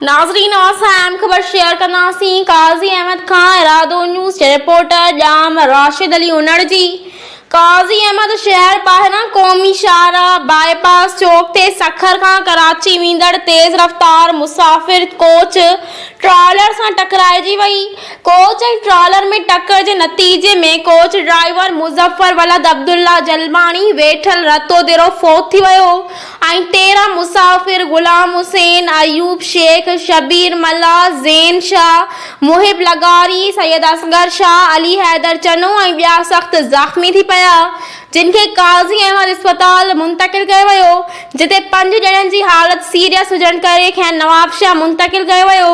नाजरीन और अहम खबर शेयर करना सी काजी अहमद खान इरादो न्यूज़ के रिपोर्टर जाम राशिद अली उनड़ जी। काजी अहमद शहर पाहना कौमी शाहरा बाईपास चौक ते सखर खां कराची वेंदड़ तेज़ रफ्तार मुसाफ़िर कोच ट्रॉलर सां टकराइजी वई। कोच ऐं ट्रॉलर में टक्कर जे नतीजे में कोच ड्राइवर मुज़फ़र वलद अब्दुल्ला जलमानी वेठल रतो दिरो फौत थी वियो ऐं 13 मुसाफ़िर गुलाम हुसैन अयूब शेख शबीर मल्ला ज़ैन शाह मुहिब लगारी सैयद असगर शाह अली हैदर चनो ऐं ॿिया सख़्त ज़ख़्मी थी पिया जिनखे काजी अहमद अस्पताल मुंतकिल कयो वियो जिते 5 ॼणनि जी हालत सीरियस हुजण करे खेनि नवाबशाह मुंतकिल कयो वियो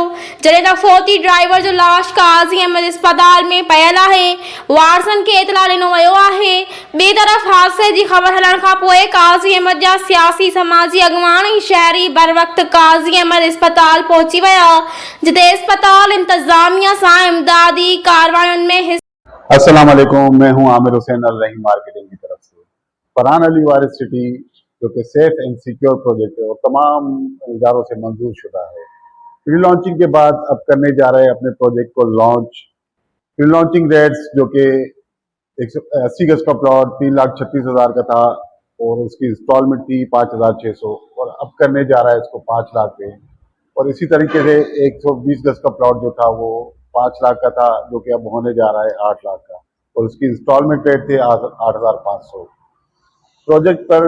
जॾहिं त फौती ड्राइवर जो लाश काजी अहमद अस्पताल में पयल आहे। वारसनि खे इतला ॾिनो वियो आहे। ॿिए तरफ़ हादसे जी ख़बर हलण खां पोइ काजी अहमद जा सियासी समाजी अॻवान ऐं शहरी बर वक़्त काजी अहमद अस्पताल पहुची विया जिते अस्पताल इंतज़ामिया सां इमदादी कार्रवाइयुनि में अस्सलाम वालेकुम, मैं हूं आमिर हुसैन अल रहीम मार्केटिंग की तरफ से। फरहान अली वारिस सिटी जो कि सेफ एंड सिक्योर प्रोजेक्ट है और तमाम इदारों से मंजूर शुदा है, प्री लॉन्चिंग के बाद अब करने जा रहे हैं अपने प्रोजेक्ट को लॉन्च। प्री लॉन्चिंग रेट्स जो कि 180 गज का प्लॉट 3,36,000 का था और उसकी इंस्टॉलमेंट थी 5,600 और अब करने जा रहा है इसको 5 लाख पे। और इसी तरीके से 120 गज का प्लॉट जो था वो 5 लाख का था जो कि अब होने जा रहा है 8 लाख का और उसकी इंस्टॉलमेंट रेट थे 8,500। प्रोजेक्ट पर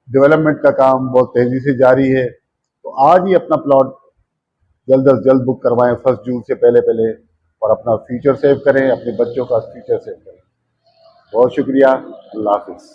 डेवलपमेंट का काम बहुत तेजी से जारी है, तो आज ही अपना प्लॉट जल्द अज जल्द बुक करवाएं 1 जून से पहले और अपना फ्यूचर सेव करें, अपने बच्चों का फ्यूचर सेव करें। बहुत शुक्रिया, अल्लाह हाफिज़।